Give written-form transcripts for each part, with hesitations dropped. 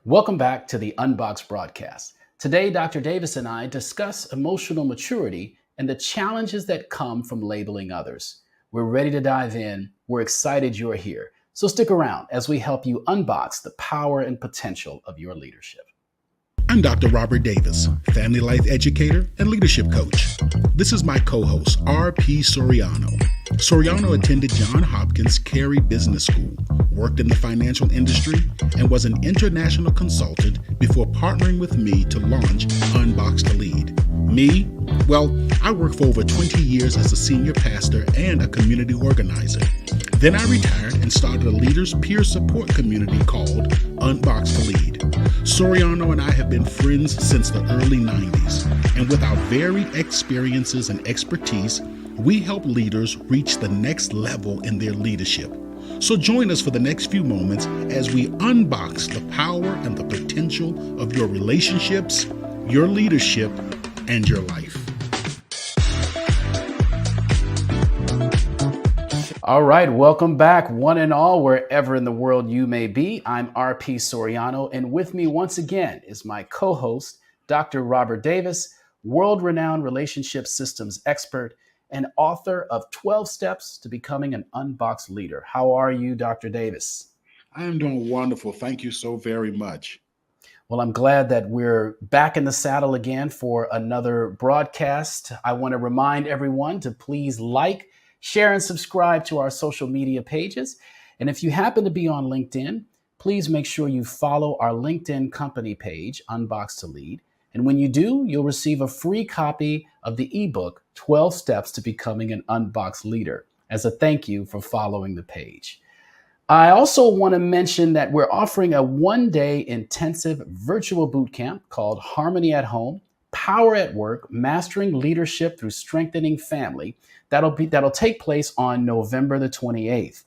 Welcome back to the UnBoxed broadcast. Today, Dr. Davis and I discuss emotional maturity and the challenges that come from labeling others. We're ready to dive in. We're excited you're here. So stick around as we help you unbox the power and potential of your leadership. I'm Dr. Robert Davis, family life educator and leadership coach. This is my co-host, R.P. Soriano. Soriano attended Johns Hopkins Carey Business School, worked in the financial industry, and was an international consultant before partnering with me to launch UnBoxed to Lead. Me? Well, I worked for over 20 years as a senior pastor and a community organizer. Then I retired and started a leaders peer support community called UnBoxed to Lead. Soriano and I have been friends since the early 90s, and with our varied experiences and expertise, we help leaders reach the next level in their leadership. So join us for the next few moments as we unbox the power and the potential of your relationships, your leadership, and your life. All right, welcome back, one and all, wherever in the world you may be. I'm R.P. Soriano, and with me once again is my co-host, Dr. Robert Davis, world-renowned relationship systems expert and author of 12 Steps to Becoming an Unboxed Leader. How are you, Dr. Davis? I am doing wonderful. Thank you so very much. Well, I'm glad that we're back in the saddle again for another broadcast. I want to remind everyone to please like, share, and subscribe to our social media pages. And if you happen to be on LinkedIn, please make sure you follow our LinkedIn company page, Unboxed to Lead. And when you do, you'll receive a free copy of the ebook, 12 Steps to Becoming an Unboxed Leader, as a thank you for following the page. I also want to mention that we're offering a one-day intensive virtual bootcamp called Harmony at Home, Power at Work, Mastering Leadership Through Strengthening Family. That'll take place on November the 28th.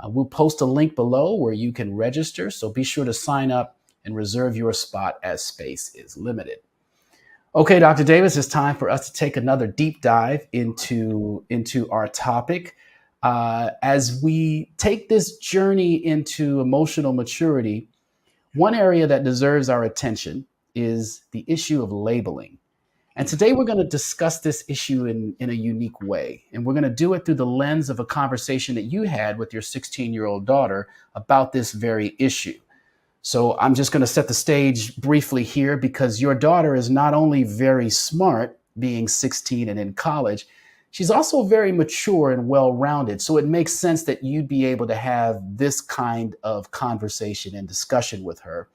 We'll post a link below where you can register, so be sure to sign up and reserve your spot as space is limited. Okay, Dr. Davis, it's time for us to take another deep dive into our topic. As we take this journey into emotional maturity, one area that deserves our attention is the issue of labeling. And today we're going to discuss this issue in a unique way. And we're going to do it through the lens of a conversation that you had with your 16-year-old daughter about this very issue. So I'm just going to set the stage briefly here because your daughter is not only very smart, being 16 and in college, she's also very mature and well-rounded. So it makes sense that you'd be able to have this kind of conversation and discussion with her.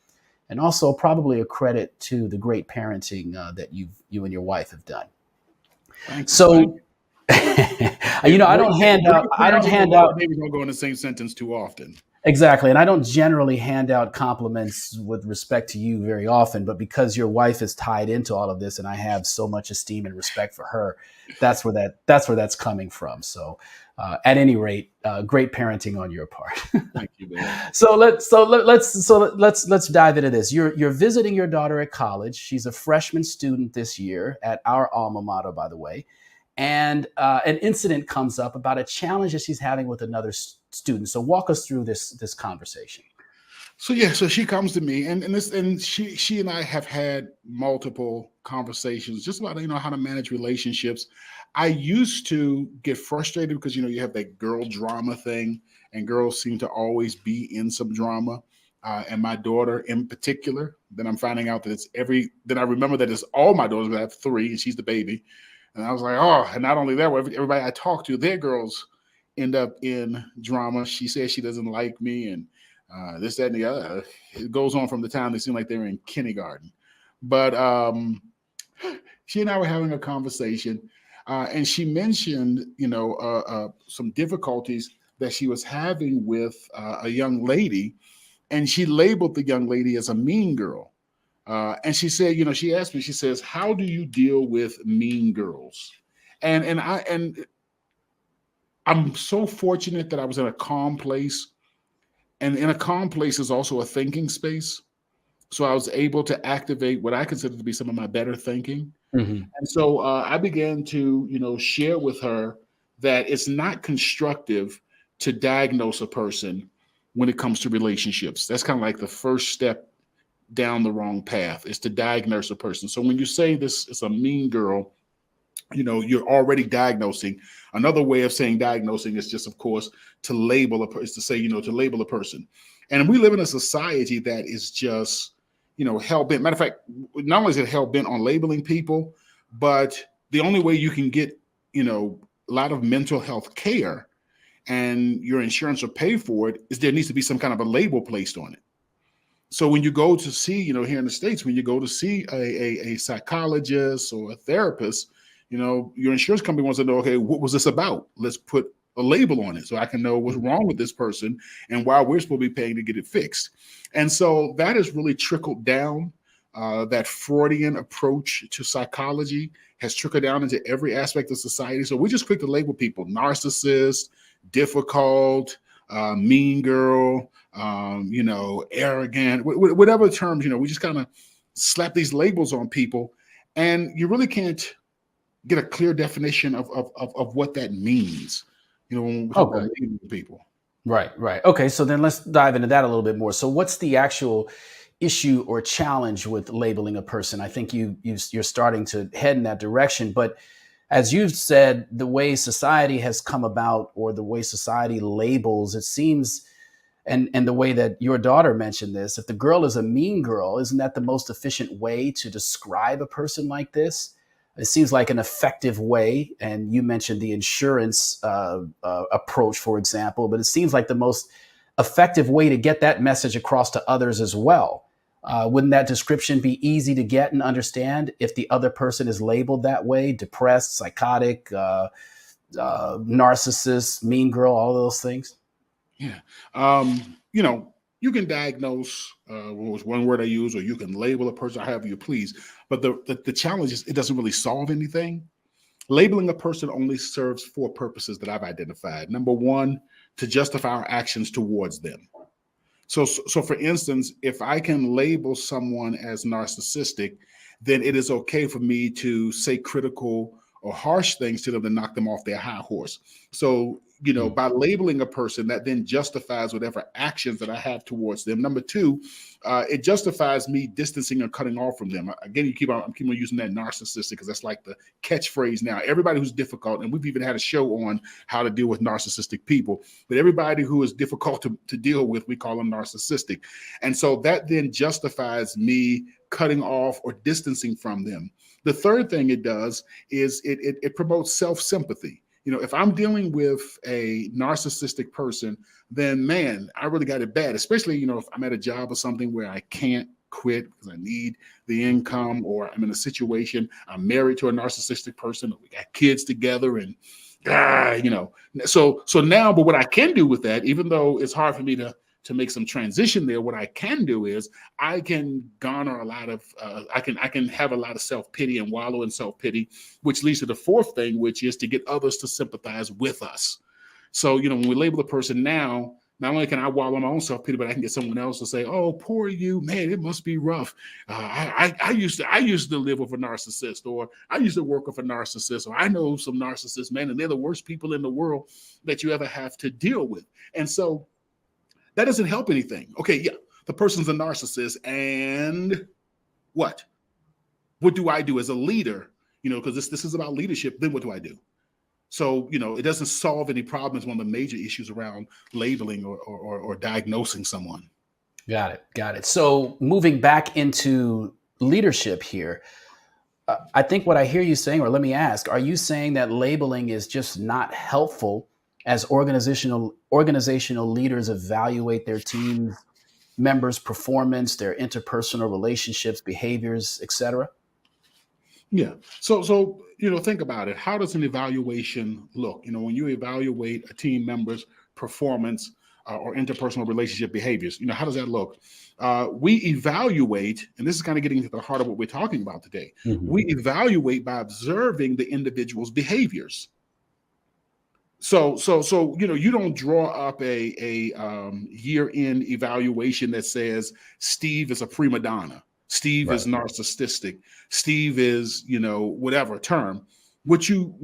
And also probably a credit to the great parenting that you and your wife have done. Thank So, you. I don't hand out. Maybe we don't go in the same sentence too often. Exactly. And I don't generally hand out compliments with respect to you very often, but because your wife is tied into all of this and I have so much esteem and respect for her, that's where that's coming from. So at any rate, great parenting on your part. Thank you, man. So let's dive into this. You're visiting your daughter at college. She's a freshman student this year at our alma mater, by the way. And an incident comes up about a challenge that she's having with another student. So walk us through this conversation. So she comes to me, and she and I have had multiple conversations just about how to manage relationships. I used to get frustrated because you have that girl drama thing, and girls seem to always be in some drama. And my daughter in particular, then I'm finding out that then I remember that it's all my daughters. I have 3, and she's the baby. And I was like, oh, and not only that, everybody I talk to, their girls end up in drama. She says she doesn't like me and this, that, and the other. It goes on from the time they seem like they're in kindergarten. But she and I were having a conversation and she mentioned, some difficulties that she was having with a young lady. And she labeled the young lady as a mean girl. And she said, she asked me, she says, how do you deal with mean girls? And I'm so fortunate that I was in a calm place. And in a calm place is also a thinking space. So I was able to activate what I consider to be some of my better thinking. Mm-hmm. And so I began to, share with her that it's not constructive to diagnose a person when it comes to relationships. That's kind of like the first step down the wrong path, is to diagnose a person. So when you say this is a mean girl, you're already diagnosing. Another way of saying diagnosing is just, of course, to label is to say, to label a person. And we live in a society that is just, hell bent. Matter of fact, not only is it hell bent on labeling people, but the only way you can get, a lot of mental health care and your insurance will pay for it is there needs to be some kind of a label placed on it. So when you go to see, here in the States, when you go to see a psychologist or a therapist, your insurance company wants to know, okay, what was this about? Let's put a label on it so I can know what's wrong with this person and why we're supposed to be paying to get it fixed. And so that has really trickled down. That Freudian approach to psychology has trickled down into every aspect of society. So we're just quick to label people: narcissist, difficult, mean girl, arrogant, whatever terms, we just kind of slap these labels on people, and you really can't get a clear definition of what that means, when we talk about labeling people. Right. Okay, so then let's dive into that a little bit more. So what's the actual issue or challenge with labeling a person? I think you're starting to head in that direction, but as you've said, the way society has come about, or the way society labels, it seems, and the way that your daughter mentioned this, if the girl is a mean girl, isn't that the most efficient way to describe a person like this? It seems like an effective way. And you mentioned the insurance approach, for example, but it seems like the most effective way to get that message across to others as well. Wouldn't that description be easy to get and understand if the other person is labeled that way: depressed, psychotic, narcissist, mean girl, all those things? Yeah. You can diagnose, what was one word I use, or you can label a person however you please. But the challenge is it doesn't really solve anything. Labeling a person only serves four purposes that I've identified. Number one, to justify our actions towards them. So for instance, if I can label someone as narcissistic, then it is okay for me to say critical or harsh things to them to knock them off their high horse. So, by labeling a person, that then justifies whatever actions that I have towards them. Number two, it justifies me distancing or cutting off from them. Again, I'm keep on using that narcissistic because that's like the catchphrase now. Everybody who's difficult, and we've even had a show on how to deal with narcissistic people, but everybody who is difficult to deal with, we call them narcissistic. And so that then justifies me cutting off or distancing from them. The third thing it does is it promotes self-sympathy. If I'm dealing with a narcissistic person, then man, I really got it bad, especially, if I'm at a job or something where I can't quit because I need the income, or I'm in a situation, I'm married to a narcissistic person, we got kids together, and so now, but what I can do with that, even though it's hard for me to make some transition there, what I can do is I can garner a lot of, I can have a lot of self-pity and wallow in self-pity, which leads to the fourth thing, which is to get others to sympathize with us. So, when we label a person now, not only can I wallow in my own self-pity, but I can get someone else to say, "Oh, poor you, man, it must be rough. I used to live with a narcissist, or I used to work with a narcissist, or I know some narcissists, man, and they're the worst people in the world that you ever have to deal with." And so that doesn't help anything. Okay, yeah, the person's a narcissist, and what? What do I do as a leader? Because this is about leadership. Then what do I do? So, it doesn't solve any problems. One of the major issues around labeling or diagnosing someone. Got it. So moving back into leadership here, I think what I hear you saying, or let me ask, are you saying that labeling is just not helpful as organizational leaders evaluate their team members' performance, their interpersonal relationships, behaviors, etc.? Yeah. So think about it. How does an evaluation look? When you evaluate a team member's performance or interpersonal relationship behaviors, how does that look? We evaluate, and this is kind of getting to the heart of what we're talking about today. Mm-hmm. We evaluate by observing the individual's behaviors. So you don't draw up a year-end evaluation that says Steve is a prima donna, Steve is narcissistic, Steve is whatever term. When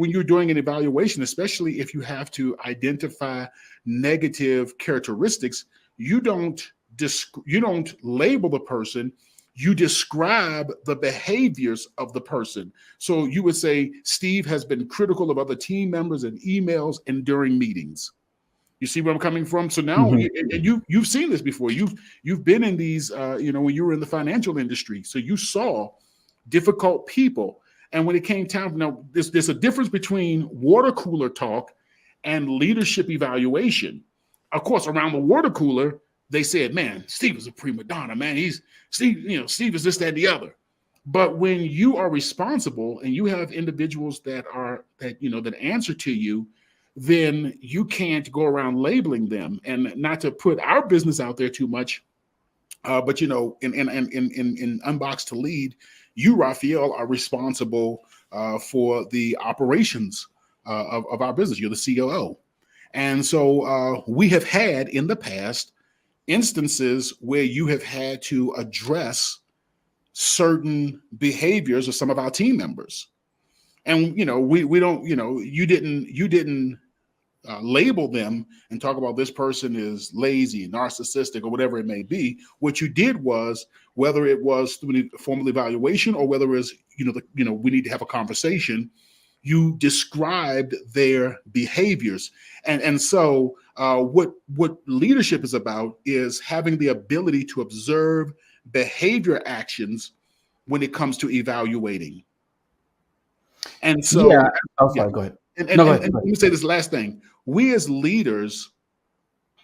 you're doing an evaluation, especially if you have to identify negative characteristics, you don't label the person. you describe the behaviors of the person. So you would say, Steve has been critical of other team members in emails and during meetings. You see where I'm coming from? So now, Mhm. and you've seen this before. You've been in these, when you were in the financial industry, so you saw difficult people. And when it came time, now there's a difference between water cooler talk and leadership evaluation. Of course, around the water cooler, they said, "Man, Steve is a prima donna. Man, he's Steve. Steve is this, that, and the other." But when you are responsible and you have individuals that answer to you, then you can't go around labeling them. And not to put our business out there too much, but in Unboxed to Lead, you, Raphael, are responsible for the operations of our business. You're the COO. And so we have had in the past instances where you have had to address certain behaviors of some of our team members. And we don't, you didn't label them and talk about this person is lazy, narcissistic, or whatever it may be. What you did was, whether it was through the formal evaluation or whether it was, we need to have a conversation, you described their behaviors. And so what leadership is about is having the ability to observe behavior actions when it comes to evaluating. And so, Yeah. Oh, yeah. sorry. Go ahead. And, and, No, go and, ahead. and Go let ahead. me say this last thing. We as leaders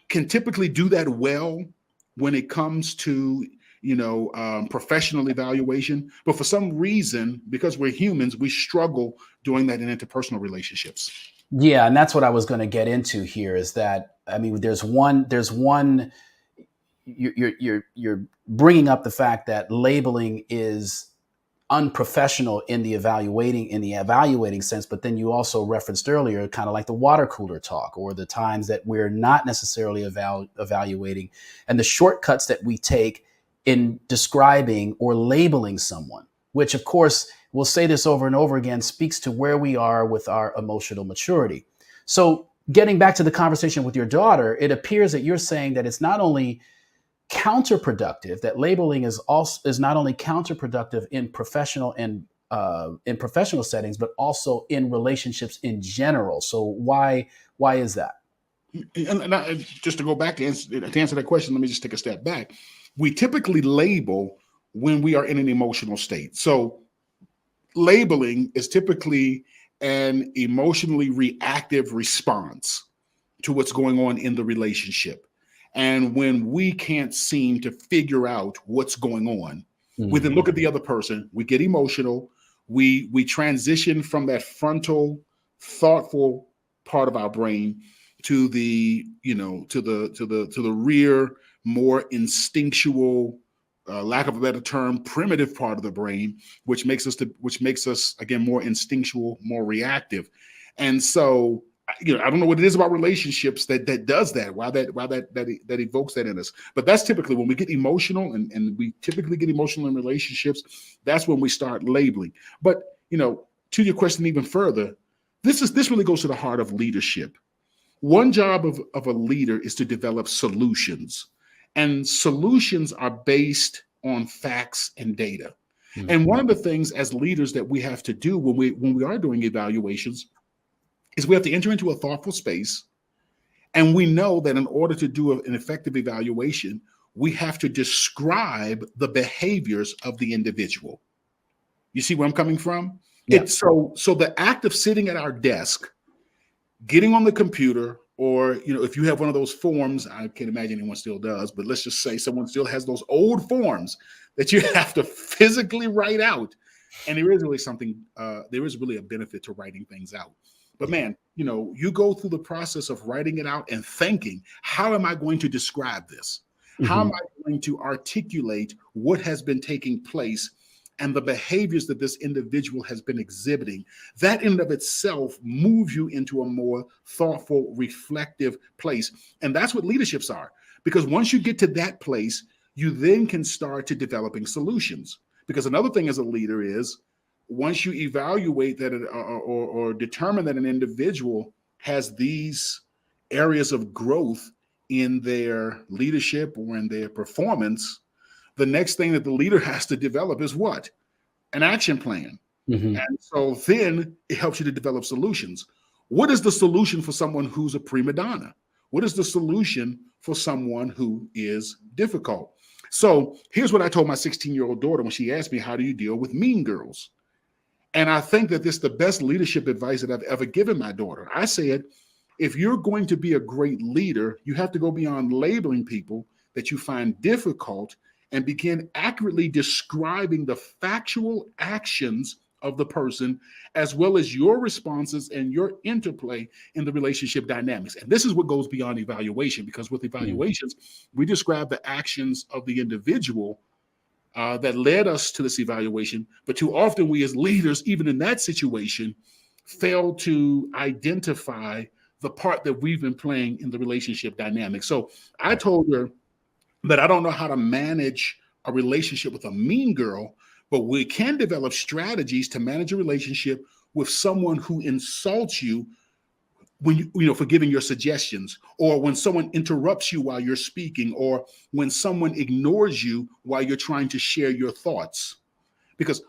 can typically do that well when it comes to professional evaluation, but for some reason, because we're humans, we struggle doing that in interpersonal relationships. Yeah, and that's what I was going to get into here. Is that, I mean, there's one. You're bringing up the fact that labeling is unprofessional in the evaluating sense, but then you also referenced earlier kind of like the water cooler talk, or the times that we're not necessarily evaluating, and the shortcuts that we take in describing or labeling someone, which of course, we'll say this over and over again, speaks to where we are with our emotional maturity. So getting back to the conversation with your daughter, it appears that you're saying that it's not only counterproductive, that labeling is not only counterproductive in professional settings, but also in relationships in general. So why is that? Just to go back to answer that question, let me just take a step back. We typically label when we are in an emotional state. So labeling is typically an emotionally reactive response to what's going on in the relationship. And when we can't seem to figure out what's going on, we then look at the other person, we get emotional, we transition from that frontal, thoughtful part of our brain to the, to the rear, more instinctual, lack of a better term, primitive part of the brain, which makes us again more instinctual, more reactive. And so, I don't know what it is about relationships that does that. Why that evokes that in us. But that's typically when we get emotional, and we typically get emotional in relationships. That's when we start labeling. But to your question even further, this really goes to the heart of leadership. One job of a leader is to develop solutions, and solutions are based on facts and data. And one of the things as leaders that we have to do when we are doing evaluations is we have to enter into a thoughtful space. And we know that in order to do an effective evaluation, we have to describe the behaviors of the individual. You see where I'm coming from? Yeah. So the act of sitting at our desk, getting on the computer, or if you have one of those forms, I can't imagine anyone still does, but let's just say someone still has those old forms that you have to physically write out. And there is really a benefit to writing things out. But man, you go through the process of writing it out and thinking, how am I going to describe this? How am Mhm. I going to articulate what has been taking place and the behaviors that this individual has been exhibiting? That in and of itself moves you into a more thoughtful, reflective place. And that's what leaderships are. Because once you get to that place, you then can start to developing solutions. Because another thing as a leader is, once you evaluate that or determine that an individual has these areas of growth in their leadership or in their performance, the next thing that the leader has to develop is what? An action plan. Mhm. And so then it helps you to develop solutions. What is the solution for someone who's a prima donna? What is the solution for someone who is difficult? So here's what I told my 16-year-old daughter when she asked me, how do you deal with mean girls? And I think that this is the best leadership advice that I've ever given my daughter. I said, if you're going to be a great leader, you have to go beyond labeling people that you find difficult and begin accurately describing the factual actions of the person, as well as your responses and your interplay in the relationship dynamics. And this is what goes beyond evaluation, because with Mm. evaluations, we describe the actions of the individual that led us to this evaluation. But too often, we as leaders, even in that situation, fail to identify the part that we've been playing in the relationship dynamic. So I Right. told her that I don't know how to manage a relationship with a mean girl, but we can develop strategies to manage a relationship with someone who insults you when for giving your suggestions, or when someone interrupts you while you're speaking, or when someone ignores you while you're trying to share your thoughts. Because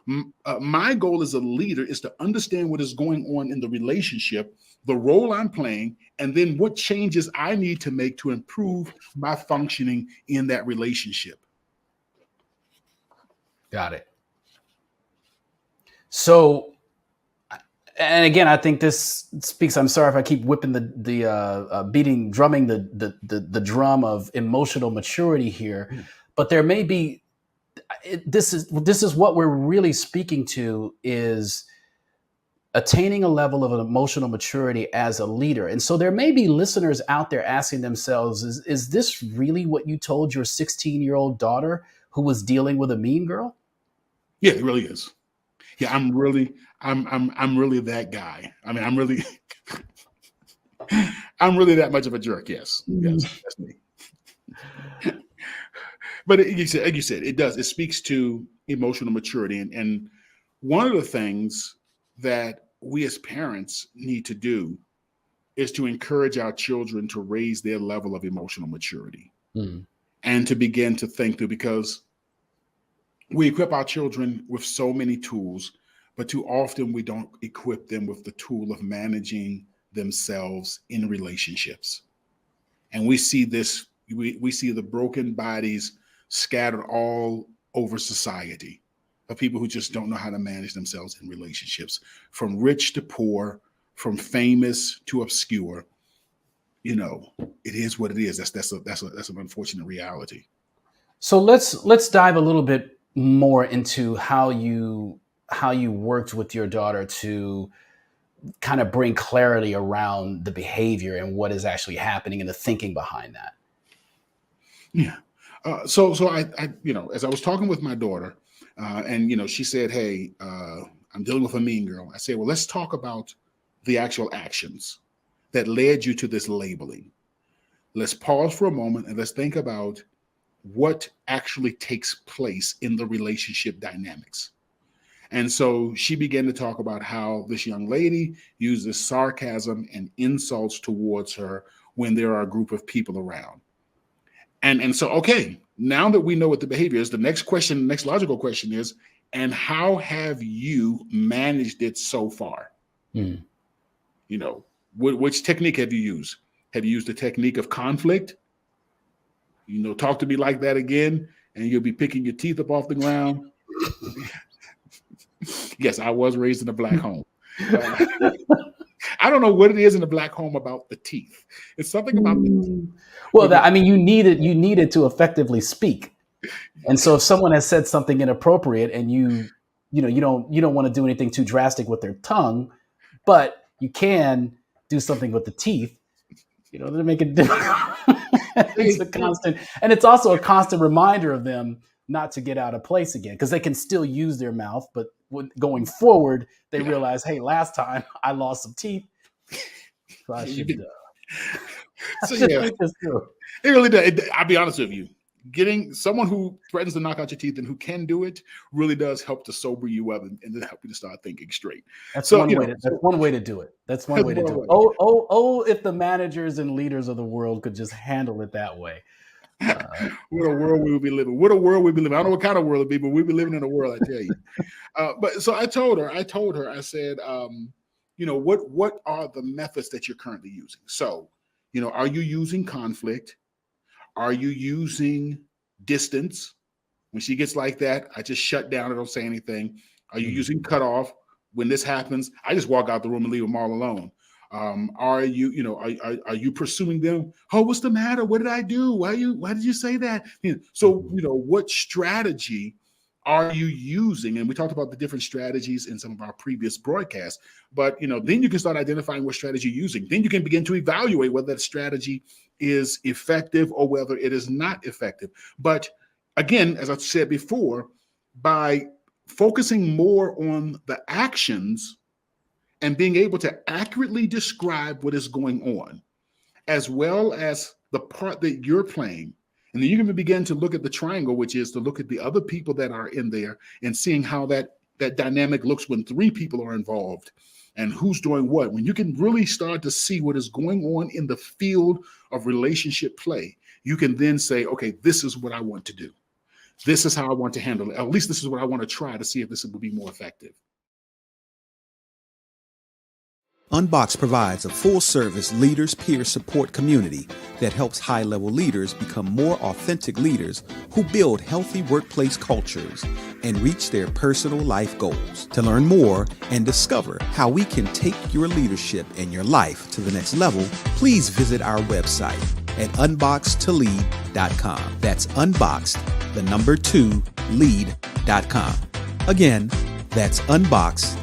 my goal as a leader is to understand what is going on in the relationship, the role I'm playing, and then what changes I need to make to improve my functioning in that relationship. Got it. So, and again, I think this speaks. I'm sorry if I keep whipping drumming the drum of emotional maturity here, but there may be. This is what we're really speaking to, is attaining a level of an emotional maturity as a leader. And so there may be listeners out there asking themselves, is this really what you told your 16-year-old daughter who was dealing with a mean girl? Yeah, it really is. Yeah, I'm really that guy. I mean, I'm really that much of a jerk. Yes, yes, that's me. But like you said, it does. It speaks to emotional maturity, and one of the things that we as parents need to do is to encourage our children to raise their level of emotional maturity Mm. and to begin to think through, because we equip our children with so many tools, but too often we don't equip them with the tool of managing themselves in relationships. And we see this, we see the broken bodies scattered all over society of people who just don't know how to manage themselves in relationships, from rich to poor, from famous to obscure. It is what it is. That's an unfortunate reality. So let's dive a little bit more into how you worked with your daughter to kind of bring clarity around the behavior and what is actually happening and the thinking behind that. Yeah. So as I was talking with my daughter, and she said, "Hey, I'm dealing with a mean girl." I said, "Well, let's talk about the actual actions that led you to this labeling. Let's pause for a moment and let's think about what actually takes place in the relationship dynamics." And so she began to talk about how this young lady uses sarcasm and insults towards her when there are a group of people around. And so, okay, now that we know what the behavior is, the next logical question is, and how have you managed it so far? Mm. Which technique have you used? Have you used the technique of conflict? Talk to me like that again, and you'll be picking your teeth up off the ground. Yes, I was raised in a black home. I don't know what it is in the black home about the teeth. It's something about the teeth. Well, I mean, you needed to effectively speak. And so if someone has said something inappropriate and you don't want to do anything too drastic with their tongue, but you can do something with the teeth, to make it it's a constant, and it's also a constant reminder of them not to get out of place again, because they can still use their mouth, but going forward, they Yeah. realize, hey, last time I lost some teeth, so I should, So I should yeah, think this through. it really does. I'll be honest with you. Getting someone who threatens to knock out your teeth and who can do it really does help to sober you up and then help you to start thinking straight. That's So, one way to. That's one way to do it. That's one that's way to one do it. way. Oh, if the managers and leaders of the world could just handle it that way. What a world we would be living. What a world we'd be living. I don't know what kind of world it'd be, but we'd be living in a world, I tell you. But so I told her, I said, what are the methods that you're currently using? So, are you using conflict? Are you using distance? When she gets like that, I just shut down. I don't say anything. Are you using cutoff? When this happens, I just walk out the room and leave them all alone. Are you pursuing them? Oh, what's the matter? What did I do? Why did you say that? So, what strategy are you using? And we talked about the different strategies in some of our previous broadcasts, but then you can start identifying what strategy you're using. Then you can begin to evaluate whether that strategy is effective or whether it is not effective. But again, as I said before, by focusing more on the actions and being able to accurately describe what is going on, as well as the part that you're playing. And then you can begin to look at the triangle, which is to look at the other people that are in there and seeing how that dynamic looks when 3 people are involved and who's doing what. When you can really start to see what is going on in the field of relationship play, you can then say, okay, this is what I want to do. This is how I want to handle it. At least this is what I want to try to see if this will be more effective. UnBoxed provides a full-service leaders peer support community that helps high-level leaders become more authentic leaders who build healthy workplace cultures and reach their personal life goals. To learn more and discover how we can take your leadership and your life to the next level, please visit our website at unboxedtolead.com. That's unboxed, 2, lead.com. Again, that's unboxed,